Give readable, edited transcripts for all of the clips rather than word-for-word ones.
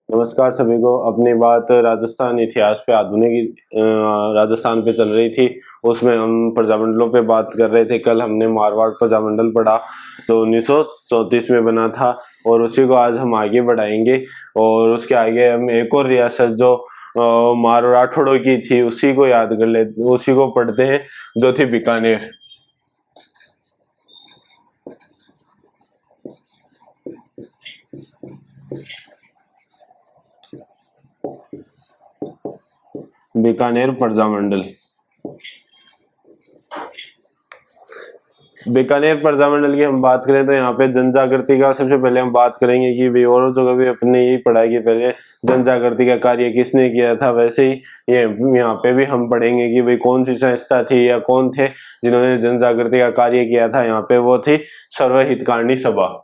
नमस्कार सभी को। अपनी बात राजस्थान इतिहास पे आधुनिक राजस्थान पे चल रही थी। उसमें हम प्रजामंडलों पे बात कर रहे थे। कल हमने मारवाड़ प्रजामंडल पढ़ा जो 1934 में बना था और उसी को आज हम आगे बढ़ाएंगे। और उसके आगे हम एक और रियासत जो मारवाड़ों की थी उसी को याद कर ले, उसी को पढ़ते हैं जो थी बीकानेर। बीकानेर प्रजामंडल। बीकानेर प्रजामंडल की हम बात करें तो यहाँ पे जन जागृति का सबसे पहले हम बात करेंगे कि भाई और जगह भी अपने यही पढ़ाई की पहले जन जागृति का कार्य किसने किया था, वैसे ही ये यहाँ पे भी हम पढ़ेंगे कि भाई कौन सी संस्था थी या कौन थे जिन्होंने जन जागृति का कार्य किया था। यहाँ पे वो थी सर्वहितकारणी सभा।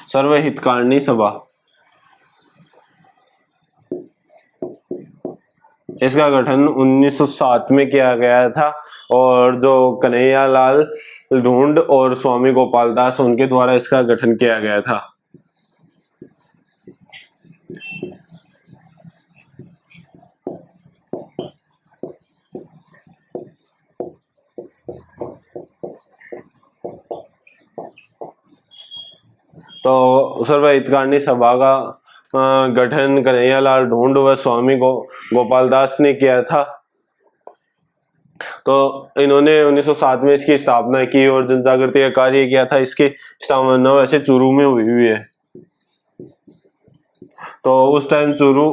सर्वहितकारणी सभा इसका गठन 1907 में किया गया था और जो कन्हैयालाल ढूंढ और स्वामी गोपाल दास उनके द्वारा इसका गठन किया गया था। तो सर्वहितकारणी सभा का गठन कन्हैयालाल ढूंढ व स्वामी गोपाल दास ने किया था। तो इन्होंने 1907 में इसकी स्थापना की और जन जागृति का कार्य किया था। इसकी स्थापना वैसे चूरू में हुई है। तो उस टाइम चूरू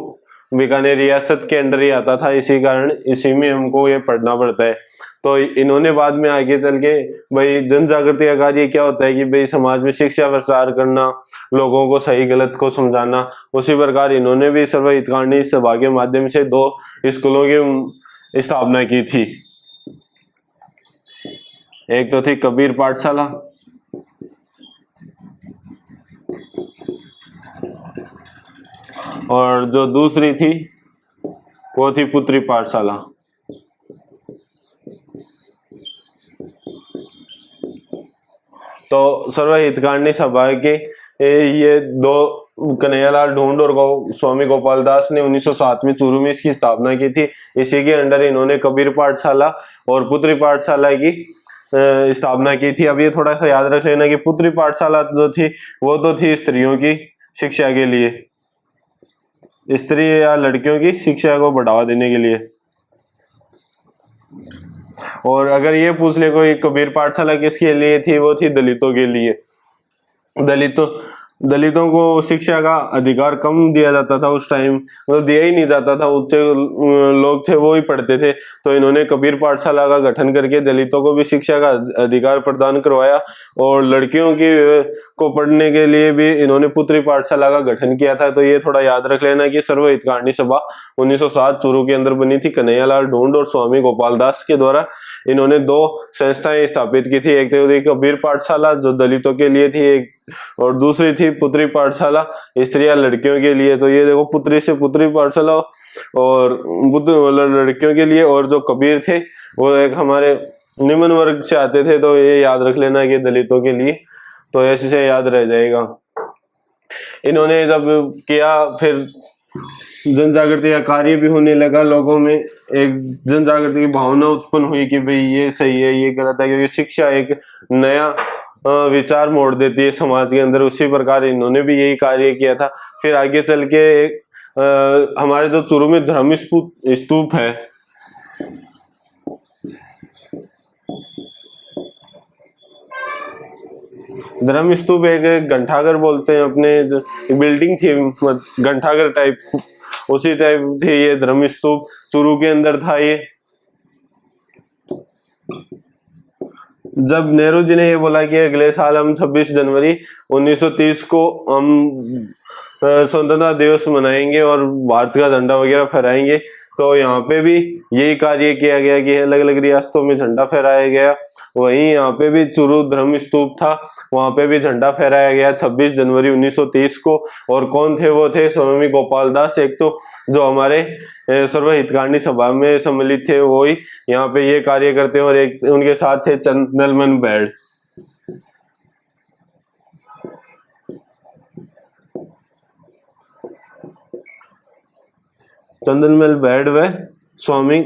बीकानेर रियासत के अंडर ही आता था, इसी कारण इसी में हमको ये पढ़ना पड़ता है। तो इन्होंने बाद में आगे चल के भाई जन जागृति का कार्य क्या होता है कि भाई समाज में शिक्षा प्रसार करना, लोगों को सही गलत को समझाना। उसी प्रकार इन्होंने भी सर्वहितकारणी सभा के माध्यम से 2 स्कूलों की स्थापना की थी। एक तो थी कबीर पाठशाला और जो दूसरी थी वो थी पुत्री पाठशाला। तो सर्वहितकारणी सभा के ये 2 कन्हैयालाल ढूंढ और स्वामी गोपाल दास ने 1907 में चूरू में इसकी स्थापना की थी। इसी के अंडर इन्होंने कबीर पाठशाला और पुत्री पाठशाला की स्थापना की थी। अब ये थोड़ा सा याद रख लेना कि पुत्री पाठशाला जो थी वो तो थी स्त्रियों की शिक्षा के लिए, स्त्री या लड़कियों की शिक्षा को बढ़ावा देने के लिए। और अगर ये पूछ ले कोई कबीर पाठशाला किसके लिए थी, वो थी दलितों के लिए। दलितों को शिक्षा का अधिकार कम दिया जाता था उस टाइम, मतलब दिया ही नहीं जाता था। उच्च लोग थे वो ही पढ़ते थे। तो इन्होंने कबीर पाठशाला का गठन करके दलितों को भी शिक्षा का अधिकार प्रदान करवाया और लड़कियों की को पढ़ने के लिए भी इन्होंने पुत्री पाठशाला का गठन किया था। तो ये थोड़ा याद रख लेना कि सर्वहितकारणी सभा 1907 चूरू के अंदर बनी थी। कन्हैयालाल ढूंढ और स्वामी गोपाल दास के द्वारा इन्होंने 2 संस्थाएं स्थापित की थी। एक तो कबीर पाठशाला जो दलितों के लिए थी, एक और दूसरी थी पुत्री पाठशाला स्त्री या लड़कियों के लिए। तो ये देखो पुत्री से पुत्री पाठशाला और लड़कियों के लिए, और जो कबीर थे वो एक हमारे निम्न वर्ग से आते थे। तो ये याद रख लेना कि दलितों के लिए, तो ऐसे से याद रह जाएगा। इन्होंने जब किया फिर जन जागृति का कार्य भी होने लगा। लोगों में एक जन जागृति की भावना उत्पन्न हुई कि भाई ये सही है ये गलत है, क्योंकि शिक्षा एक नया विचार मोड़ देती है समाज के अंदर। उसी प्रकार इन्होंने भी यही कार्य किया था। फिर आगे चल के हमारे जो चूरू में धर्म स्तूप है, धर्म स्तूप एक घंटाघर बोलते हैं अपने, एक बिल्डिंग थी घंटाघर टाइप, उसी टाइप थी ये धर्म स्तूप। चूरू के अंदर था ये। जब नेहरू जी ने ये बोला कि अगले साल हम 26 जनवरी 1930 को हम स्वतंत्रता दिवस मनाएंगे और भारत का झंडा वगैरह फहराएंगे, तो यहाँ पे भी यही कार्य किया गया कि अलग अलग रियासतों में झंडा फहराया गया। वहीं यहाँ पे भी चुरू धर्म स्तूप था, वहां पे भी झंडा फहराया गया 26 जनवरी 1930 को। और कौन थे? वो थे स्वामी गोपाल दास, एक तो जो हमारे सर्वहितकारी सभा में सम्मिलित थे वो ही यहाँ पे ये कार्य करते हैं, और एक उनके साथ थे चंदनमल बैड। चंदनमल बैड व स्वामी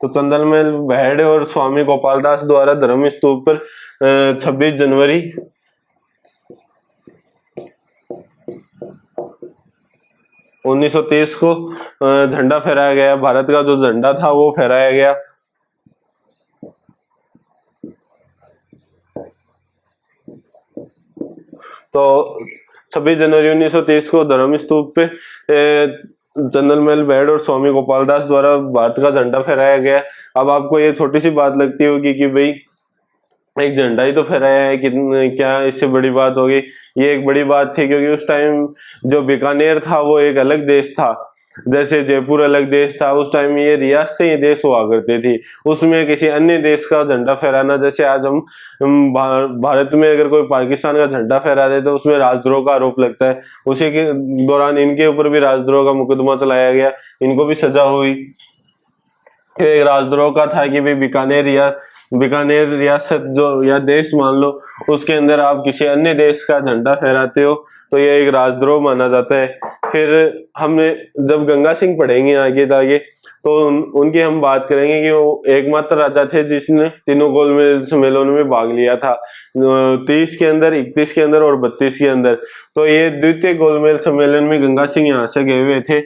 तो चंदनमल बैड और स्वामी गोपाल दास द्वारा धर्म स्तूप पर 26 जनवरी 1930 को झंडा फहराया गया। भारत का जो झंडा था वो फहराया गया। तो 26 जनवरी 1930 को धर्म स्तूप पे चंदनमल बैड और स्वामी गोपाल दास द्वारा भारत का झंडा फहराया गया। अब आपको ये छोटी सी बात लगती होगी कि भाई एक झंडा ही तो फहराया है, कितने क्या इससे बड़ी बात होगी? ये एक बड़ी बात थी, क्योंकि उस टाइम जो बीकानेर था वो एक अलग देश था, जैसे जयपुर अलग देश था। उस टाइम ये रियासतें ये देश हुआ करती थी, उसमें किसी अन्य देश का झंडा फहराना, जैसे आज हम भारत में अगर कोई पाकिस्तान का झंडा फहरा दे तो उसमें राजद्रोह का आरोप लगता है। उसी के दौरान इनके ऊपर भी राजद्रोह का मुकदमा चलाया गया, इनको भी सजा हुई। एक राजद्रोह का था कि भाई बीकानेर रियासत जो या देश मान लो, उसके अंदर आप किसी अन्य देश का झंडा फहराते हो तो ये एक राजद्रोह माना जाता है। फिर हमने जब गंगा सिंह पढ़ेंगे आगे तो उनकी हम बात करेंगे कि वो एकमात्र राजा थे जिसने तीनों गोलमेज सम्मेलनों में भाग लिया था, 30 के अंदर, 31 के अंदर और 32 के अंदर। तो ये द्वितीय गोलमेज सम्मेलन में गंगा सिंह यहाँ से गए हुए थे।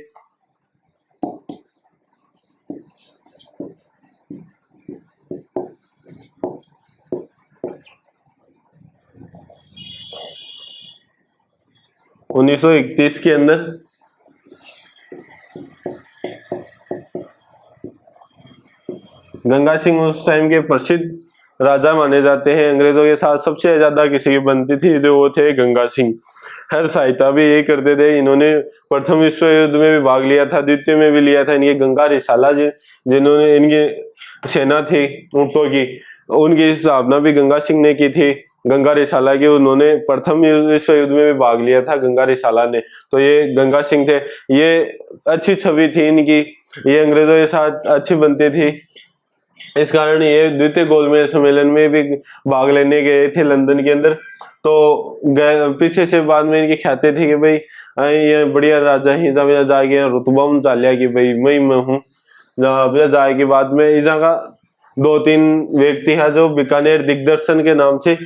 उन्नीस 1931 के अंदर गंगा सिंह उस टाइम के प्रसिद्ध राजा माने जाते हैं। अंग्रेजों के साथ सबसे ज्यादा किसी की बनती थी जो वो थे गंगा सिंह। हर सहायता भी यही करते थे। इन्होंने प्रथम विश्व युद्ध में भी भाग लिया था, द्वितीय में भी लिया था। इनके गंगा रिसाला जिन्होंने इनकी सेना थी ऊंटों की, उनकी स्थापना भी गंगा सिंह ने की थी, गंगा रिसाला की। उन्होंने प्रथम विश्व युद्ध में भी भाग लिया था गंगा रिसाला ने। तो ये गंगा सिंह थे। ये अच्छी छवि थी इनकी, ये अंग्रेजों के साथ अच्छी बनती थी, इस कारण ये द्वितीय गोलमेज सम्मेलन में भी भाग लेने गए थे लंदन के अंदर। तो पीछे से बाद में इनकी ख्याति थी कि भाई ये बढ़िया राजा ही जब जाके रुतबा में चाल लिया कि भाई मैं हूँ। जब जाए के बाद में इस जगह 2-3 व्यक्ति है जो बीकानेर दिग्दर्शन के नाम से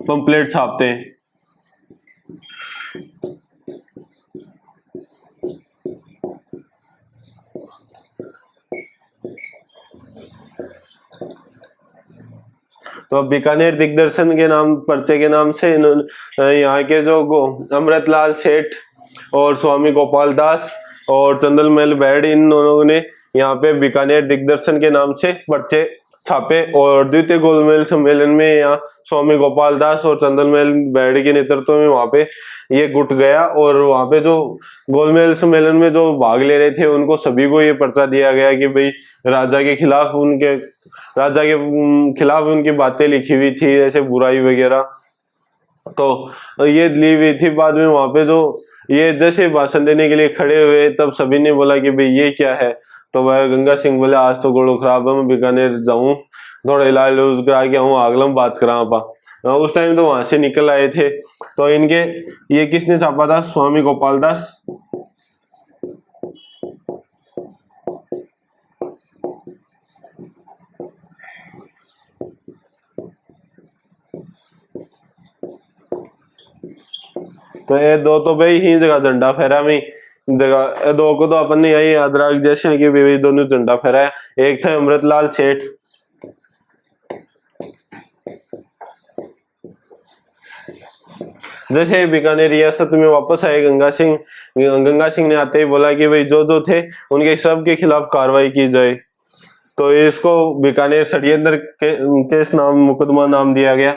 पंपलेट छापते हैं। तो बीकानेर दिग्दर्शन के नाम, पर्चे के नाम से यहाँ के जो अमृतलाल सेठ और स्वामी गोपाल दास और चंदनमल बैड, इन दोनों ने यहाँ पे बीकानेर दिग्दर्शन के नाम से पर्चे छापे। और द्वितीय गोलमेज सम्मेलन में यहाँ स्वामी गोपाल दास और चंदनमल बैड के नेतृत्व में वहां पे ये गुट गया। और वहां पे जो गोलमेज सम्मेलन में जो भाग ले रहे थे उनको सभी को ये पर्चा दिया गया कि भाई राजा के खिलाफ उनकी बातें लिखी हुई थी, जैसे बुराई वगैरह, तो ये ली हुई थी। बाद में वहां पे जो ये जैसे भाषण देने के लिए खड़े हुए तब सभी ने बोला कि भाई ये क्या है? तो वह गंगा सिंह बोले आज तो गोड़ो खराब है, मैं बीकानेर जाऊं, थोड़ा इलाज करा के आऊं, आगलम बात करा आपा। उस टाइम तो वहां से निकल आए थे। तो इनके ये किसने छापा था? स्वामी गोपाल दास। तो ये दो तो भाई ही जगह झंडा फहरा में जगह, दो को तो अपन ने यही याद रख जैसे कि भाई दोनों झंडा फहराया। एक था अमृतलाल सेठ, जैसे बीकानेर रियासत में वापस आए गंगा सिंह ने आते ही बोला कि भाई जो थे उनके सब के खिलाफ कार्रवाई की जाए। तो इसको बीकानेर षड्यंत्र केस नाम मुकदमा नाम दिया गया।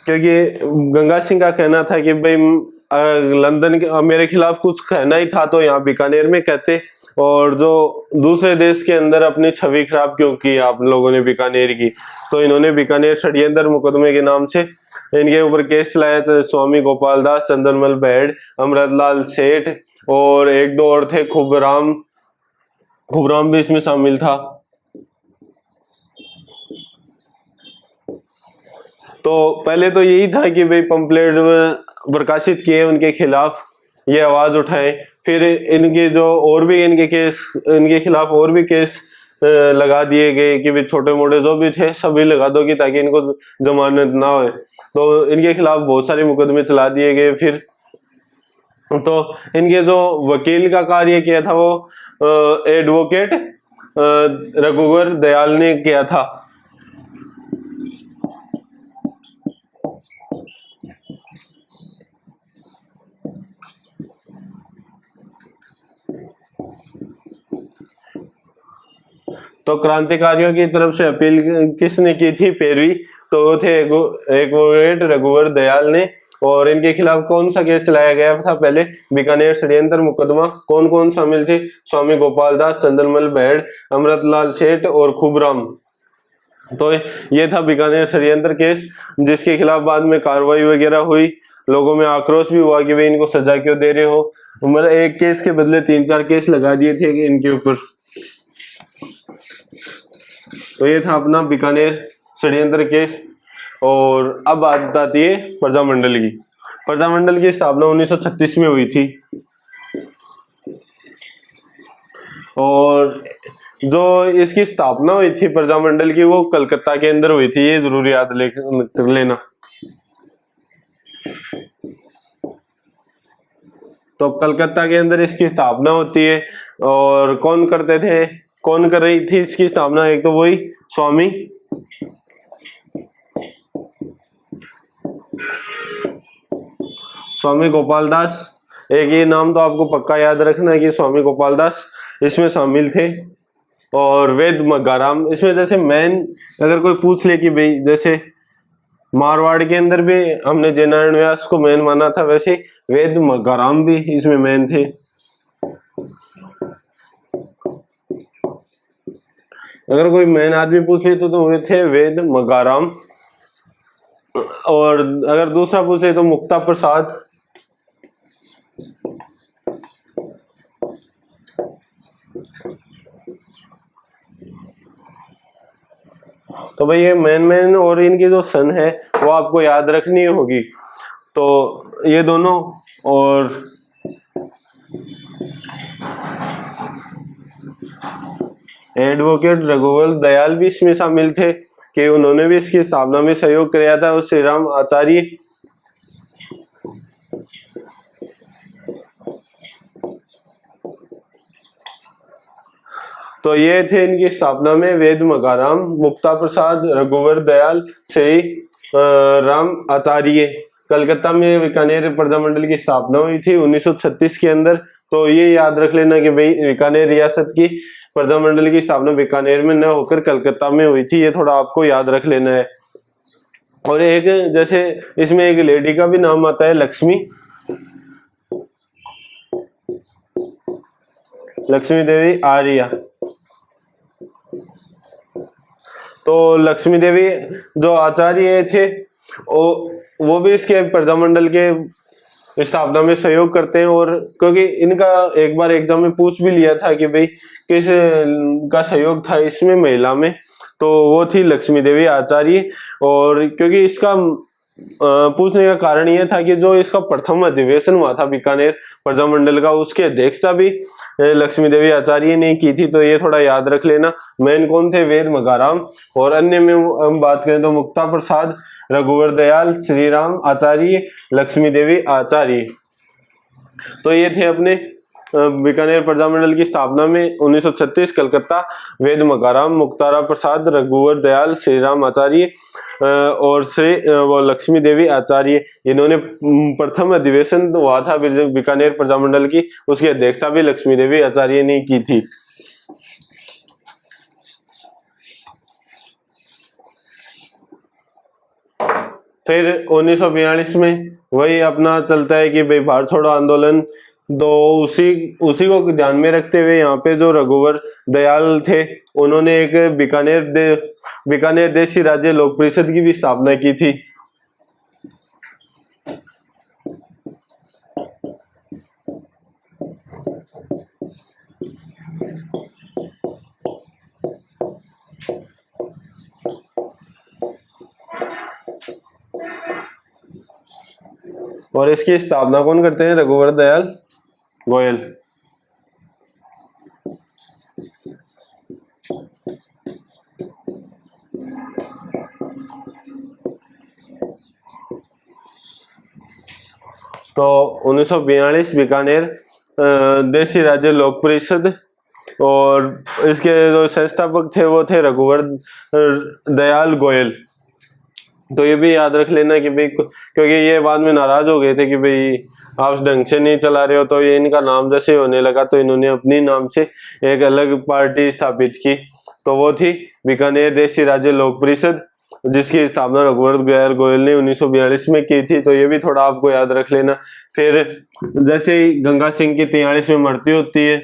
क्योंकि गंगा सिंह का कहना था कि भाई लंदन के मेरे खिलाफ कुछ कहना ही था तो यहाँ बीकानेर में कहते, और जो दूसरे देश के अंदर अपनी छवि खराब क्यों की आप लोगों ने बीकानेर की। तो इन्होंने बीकानेर षड्यंत्र मुकदमे के नाम से इनके ऊपर केस चलाया था। स्वामी गोपाल दास, चंदनमल बेड, अमृतलाल सेठ और एक दो और थे, खुबराम भी इसमें शामिल था। तो पहले तो यही था कि भाई पंपलेट प्रकाशित किए उनके खिलाफ, ये आवाज उठाएं। फिर इनके जो और भी इनके खिलाफ और भी केस लगा दिए गए कि भाई छोटे मोटे जो भी थे सभी लगा दो कि ताकि इनको जमानत ना हो। तो इनके खिलाफ बहुत सारे मुकदमे चला दिए गए। फिर तो इनके जो वकील का कार्य किया था वो एडवोकेट रघुवर दयाल ने किया था। तो क्रांतिकारियों की तरफ से अपील किसने की थी? पैरवी। तो वो थे एडवोकेट रघुवर दयाल ने। और इनके खिलाफ कौन सा केस चलाया गया था? पहले बीकानेर षड्यंत्र मुकदमा। कौन कौन शामिल थे? स्वामी गोपाल दास, चंदनमल बेड, अमृतलाल सेठ और खुबराम। तो ये था बीकानेर षड्यंत्र केस, जिसके खिलाफ बाद में कार्रवाई वगैरह हुई। लोगों में आक्रोश भी हुआ कि भाई इनको सजा क्यों दे रहे हो, मतलब एक केस के बदले 3-4 केस लगा दिए थे इनके ऊपर। तो ये था अपना बीकानेर षड्यंत्र केस। और अब बात आती है प्रजामंडल की। प्रजामंडल की स्थापना 1936 में हुई थी। और जो इसकी स्थापना हुई थी प्रजामंडल की, वो कलकत्ता के अंदर हुई थी। ये जरूर याद कर लेना। तो कलकत्ता के अंदर इसकी स्थापना होती है। और कौन करते थे, कौन कर रही थी इसकी स्थापना? एक तो वही स्वामी गोपाल दास। एक ये नाम तो आपको पक्का याद रखना है कि स्वामी गोपाल दास इसमें शामिल थे। और वेद मगाराम। इसमें जैसे मेन अगर कोई पूछ ले कि भाई जैसे मारवाड़ के अंदर भी हमने जयनारायण व्यास को मेन माना था, वैसे वेद मगाराम भी इसमें मेन थे। अगर कोई मेन आदमी पूछ ले तो वे थे वेद मगाराम। और अगर दूसरा पूछ ले तो मुक्ता प्रसाद। तो भाई ये मेन और इनकी जो सन है वो आपको याद रखनी होगी। तो ये दोनों और एडवोकेट रघुवर दयाल भी इसमें शामिल थे कि उन्होंने भी इसकी स्थापना में सहयोग किया था। और श्री राम आचार्य तो ये थे इनकी स्थापना में वेद मगाराम, मुक्ता प्रसाद, रघुवर दयाल, श्री राम आचार्य। कलकत्ता में बीकानेर प्रजामंडल की स्थापना हुई थी 1936 के अंदर। तो ये याद रख लेना कि भाई बीकानेर रियासत की प्रजामंडल की स्थापना बीकानेर में न होकर कलकत्ता में हुई थी। ये थोड़ा आपको याद रख लेना है। और एक जैसे इसमें एक लेडी का भी नाम आता है, लक्ष्मी देवी आर्य। तो लक्ष्मी देवी जो आचार्य थे वो भी इसके प्रजामंडल के स्थापना में सहयोग करते हैं। और क्योंकि इनका एक बार एग्जाम में पूछ भी लिया था कि भाई किस का सहयोग था इसमें महिला में, तो वो थी लक्ष्मी देवी आचार्य। और क्योंकि इसका पूछने का कारण यह था कि जो इसका प्रथम अधिवेशन हुआ था बीकानेर प्रजामंडल का, उसकी अध्यक्षता भी लक्ष्मी देवी आचार्य ने की थी। तो ये थोड़ा याद रख लेना। मेन कौन थे? वेद मगाराम। और अन्य में हम बात करें तो मुक्ता प्रसाद, रघुवर दयाल, श्री राम आचार्य, लक्ष्मी देवी आचार्य। तो ये थे अपने बीकानेर प्रजामंडल की स्थापना में 1936 कलकत्ता वेद मकाराम मुक्तारा प्रसाद रघुवर दयाल श्री राम आचार्य और श्री वो लक्ष्मी देवी आचार्य, इन्होंने प्रथम अधिवेशन हुआ था बीकानेर प्रजामंडल की, उसकी अध्यक्षता भी लक्ष्मी देवी आचार्य ने की थी। फिर 1942 में वही अपना चलता है कि भाई भारत छोड़ो आंदोलन, तो उसी को ध्यान में रखते हुए यहाँ पे जो रघुवर दयाल थे उन्होंने एक बीकानेर देशी राज्य लोक परिषद की भी स्थापना की थी। और इसकी स्थापना कौन करते हैं? रघुवर दयाल गोयल। तो 1942 बीकानेर देशी राज्य लोक परिषद, और इसके जो संस्थापक थे वो थे रघुवर दयाल गोयल। तो ये भी याद रख लेना कि भाई, क्योंकि ये बाद में नाराज हो गए थे कि भाई आप ढंग से नहीं चला रहे हो, तो ये इनका नाम जैसे होने लगा तो इन्होंने अपनी नाम से एक अलग पार्टी स्थापित की, तो वो थी बीकानेर देशी राज्य लोक परिषद, जिसकी स्थापना रघुवर दयाल गोयल ने 1942 में की थी। तो ये भी थोड़ा आपको याद रख लेना। फिर जैसे ही गंगा सिंह की 43 में मृत्यु होती है,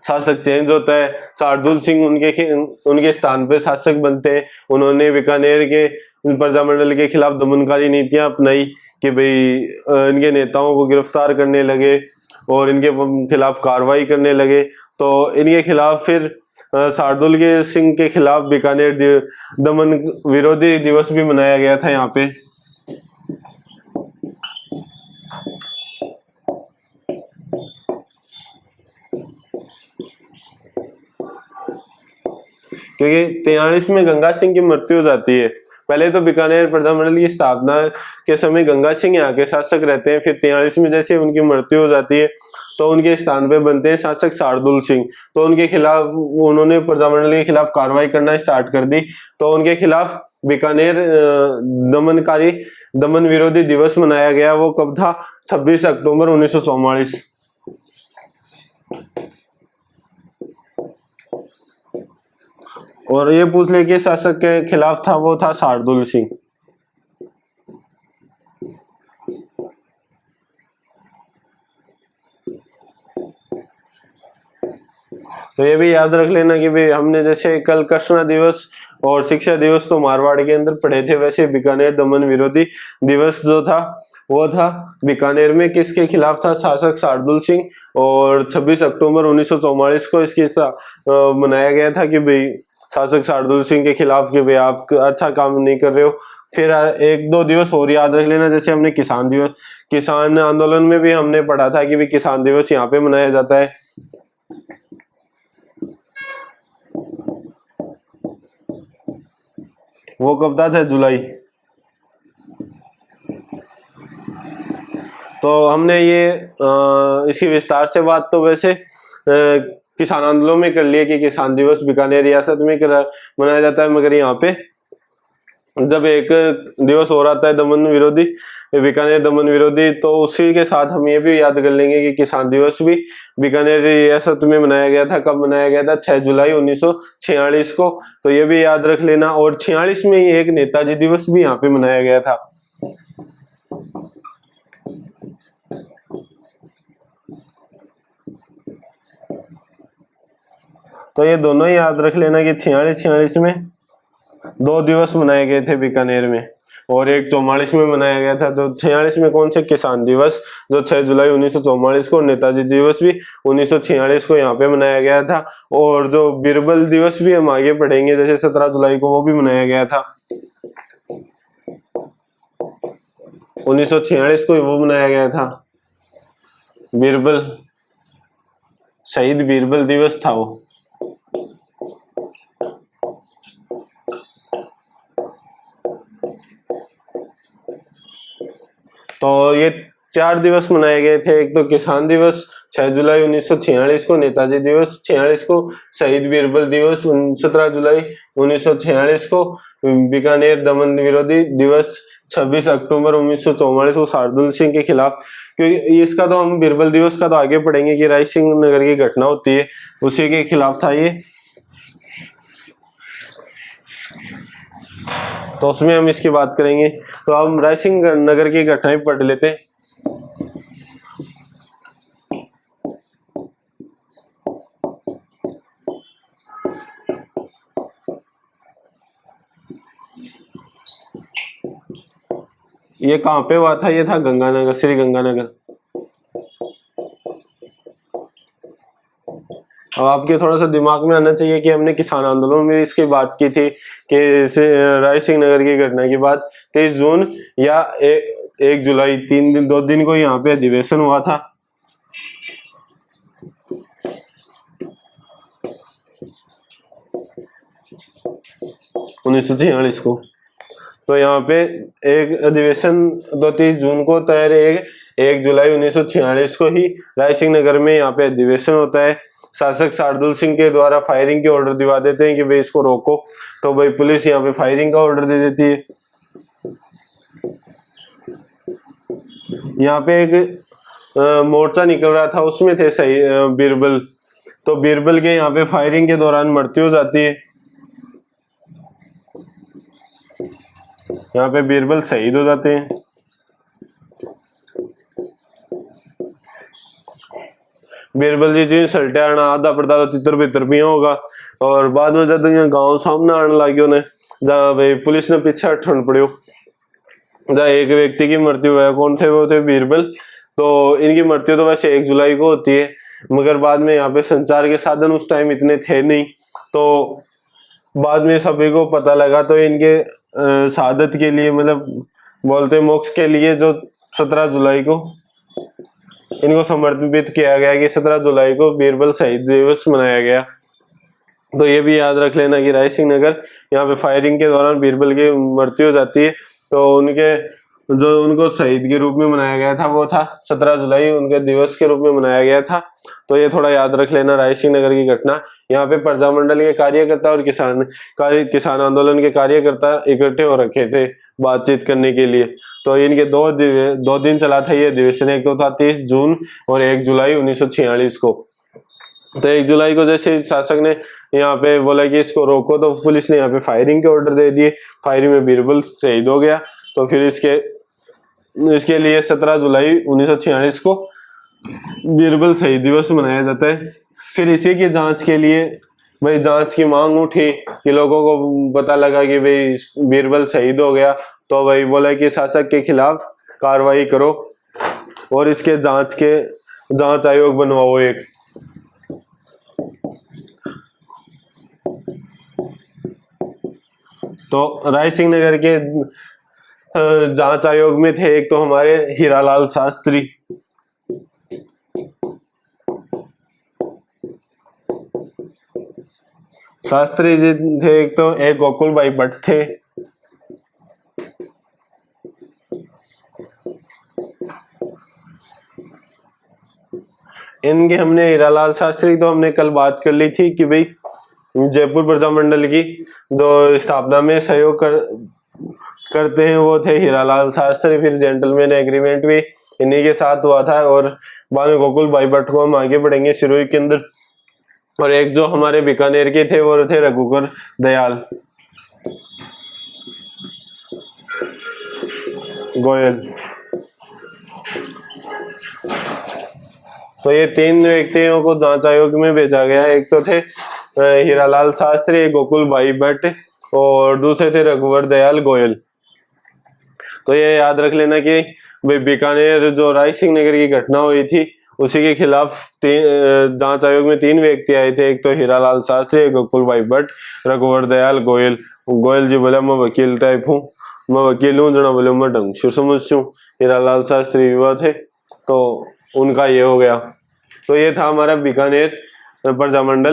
शासक चेंज होता है, शार्दुल सिंह उनके स्थान पे शासक बनते हैं। उन्होंने बीकानेर के प्रजामंडल के खिलाफ दमनकारी नीतियां अपनाई कि भाई इनके नेताओं को गिरफ्तार करने लगे और इनके खिलाफ कार्रवाई करने लगे। तो इनके खिलाफ फिर शार्दुल के सिंह के खिलाफ बीकानेर दमन विरोधी दिवस भी मनाया गया था यहाँ पे। क्योंकि 43 में गंगा सिंह की मृत्यु हो जाती है। पहले तो बीकानेर प्रजामंडल की स्थापना के समय गंगा सिंह यहाँ के शासक रहते हैं, फिर 43 में जैसे उनकी मृत्यु हो जाती है तो उनके स्थान पे बनते हैं शासक शार्दुल सिंह। तो उनके खिलाफ उन्होंने प्रजामंडल के खिलाफ कार्रवाई करना स्टार्ट कर दी। तो उनके खिलाफ बीकानेर दमन विरोधी दिवस मनाया गया। वो कब था? 26 अक्टूबर 1944। और ये पूछ ले कि शासक के खिलाफ था, वो था शार्दुल सिंह। तो ये भी याद रख लेना कि भाई हमने जैसे कल कृष्णा दिवस और शिक्षा दिवस तो मारवाड़ के अंदर पढ़े थे, वैसे बीकानेर दमन विरोधी दिवस जो था वो था बीकानेर में किसके खिलाफ था? शासक शार्दुल सिंह। और 26 अक्टूबर 1944 को इसकी मनाया गया था कि भाई शासक शार्दुल सिंह के खिलाफ कि भाई आप अच्छा काम नहीं कर रहे हो। फिर एक दो दिवस और याद रख लेना, जैसे हमने किसान दिवस, किसान आंदोलन में भी हमने पढ़ा था कि भाई किसान दिवस यहाँ पे मनाया जाता है। वो कब था? 6 जुलाई। तो हमने ये इसी विस्तार से बात तो वैसे किसान आंदोलन में कर लिए कि किसान दिवस बीकानेर रियासत में मनाया जाता है, मगर यहाँ पे जब एक दिवस हो रहा था दमन विरोधी, बीकानेर दमन विरोधी, तो उसी के साथ हम ये भी याद कर लेंगे कि किसान दिवस भी बीकानेर रियासत में मनाया गया था। कब मनाया गया था? 6 जुलाई 1946 को। तो ये भी याद रख लेना। और 46 में एक नेताजी दिवस भी यहाँ पे मनाया गया था। तो ये दोनों ही याद रख लेना कि 46 में 2 दिवस मनाए गए थे बीकानेर में, और एक 44 में मनाया गया था। तो 46 में कौन से? किसान दिवस जो 6 जुलाई 1944 को, नेताजी दिवस भी 1946 को यहाँ पे मनाया गया था। और जो बीरबल दिवस भी हम आगे पढ़ेंगे, जैसे 17 जुलाई को, वो भी मनाया गया था। 1946 को वो मनाया गया था बीरबल, शहीद बीरबल दिवस था वो। तो ये 4 दिवस मनाए गए थे। एक तो किसान दिवस 6 जुलाई 1946 को नेताजी दिवस, 46 को शहीद बीरबल दिवस, 17 जुलाई 1946 को बीकानेर दमन विरोधी दिवस, 26 अक्टूबर 1944 को शार्दुल सिंह के खिलाफ, क्योंकि इसका तो हम बीरबल दिवस का तो आगे पढ़ेंगे कि राय सिंह नगर की घटना होती है, उसी के खिलाफ था ये, तो उसमें हम इसकी बात करेंगे। तो हम राय सिंह नगर की घटनाएं पढ़ लेते हैं। ये कहाँ पे हुआ था? ये था गंगानगर, श्री गंगानगर। अब आपके थोड़ा सा दिमाग में आना चाहिए कि हमने किसान आंदोलन में इसकी बात की थी कि राय सिंह नगर की घटना की बात 23 जून या 1 जुलाई, 2 दिन को यहाँ पे अधिवेशन हुआ था। उन्नीस सौ 46 को, तो यहाँ पे एक अधिवेशन 30 जून को तैयार 1 जुलाई 1946 को ही राय सिंह नगर में यहाँ पे अधिवेशन होता है। शासक शार्दुल सिंह के द्वारा फायरिंग के ऑर्डर दिवा देते हैं कि भाई इसको रोको, तो भाई पुलिस यहाँ पे फायरिंग का ऑर्डर दे देती है। यहाँ पे एक मोर्चा निकल रहा था, उसमें थे सही बीरबल, तो बीरबल के यहाँ पे फायरिंग के दौरान मृत्यु हो जाती है। यहाँ पे बीरबल शहीद हो जाते हैं। बीरबल जी सल्टे आना आधा पड़ता तो तितर बितर भी होगा, और बाद में जब यहाँ गाँव सामने आने लगे उन्हें, जहाँ भाई पुलिस ने पीछे हटन पड़ो, जहाँ एक व्यक्ति की मृत्यु है। कौन थे? वो थे बीरबल। तो इनकी मृत्यु तो वैसे 1 जुलाई को होती है, मगर बाद में यहाँ पे संचार के साधन उस टाइम इतने थे नहीं, तो बाद में सभी को पता लगा, तो इनके शहादत के लिए, मतलब बोलते मोक्ष के लिए, जो 17 जुलाई को इनको समर्पित किया गया कि 17 जुलाई को बीरबल शहीद दिवस मनाया गया। तो ये भी याद रख लेना कि राय सिंह नगर यहाँ पे फायरिंग के दौरान बीरबल की मृत्यु हो जाती है, तो उनके जो उनको शहीद के रूप में मनाया गया था वो था 17 जुलाई, उनके दिवस के रूप में मनाया गया था। तो ये थोड़ा याद रख लेना राय सिंह नगर की घटना। यहाँ पे प्रजामंडल के कार्यकर्ता और किसान आंदोलन के कार्यकर्ता इकट्ठे हो रखे थे बातचीत करने के लिए। तो इनके दो दिन चला था ये अधिवेशन, एक तो था 30 जून और 1 जुलाई 1946 को। तो 1 जुलाई को जैसे शासक ने यहाँ पे बोला कि इसको रोको, तो पुलिस ने यहाँ पे फायरिंग के ऑर्डर दे दिए। फायरिंग में बीरबल शहीद हो गया। तो फिर इसके लिए 17 जुलाई 1946 को बीरबल शहीद दिवस मनाया जाता है। फिर इसी की जांच के लिए भाई जांच की मांग उठी कि लोगों को पता लगा कि भाई बीरबल शहीद हो गया, तो भाई बोला कि शासक के खिलाफ कार्रवाई करो और इसके जांच आयोग बनवाओ एक। तो राय सिंह नगर के जांच आयोग में थे एक तो हमारे हीरालाल शास्त्री, जी थे एक तो, एक गोकुल भाई भट्ट थे, इनके हमने हीरालाल शास्त्री तो हमने कल बात कर ली थी कि भाई जयपुर प्रजामंडल की जो स्थापना में सहयोग करते हैं वो थे हीरालाल शास्त्री। फिर जेंटलमैन एग्रीमेंट भी इन्हीं के साथ हुआ था, और बाद में गोकुल भाई भट्ट को हम आगे बढ़ेंगे सिरोही के अंदर। और एक जो हमारे बीकानेर के थे वो थे रघुवर दयाल गोयल। तो ये 3 व्यक्तियों को जांच आयोग में भेजा गया। एक तो थे हीरालाल शास्त्री, गोकुल भाई भट्ट और दूसरे थे रघुवर दयाल गोयल। तो ये याद रख लेना कि भाई बीकानेर जो राय सिंह नगर की घटना हुई थी उसी के खिलाफ जांच आयोग में 3 व्यक्ति आए थे। एक तो हीरालाल शास्त्री, गोकुल भाई भट्ट, रघुवर दयाल गोयल। गोयल जी बोला मैं वकील टाइप हूँ, मैं वकील हूँ, जना बोले मैं ढंग से समझूं। हीरालाल शास्त्री युवा थे तो उनका ये हो गया। तो ये था हमारा बीकानेर प्रजामंडल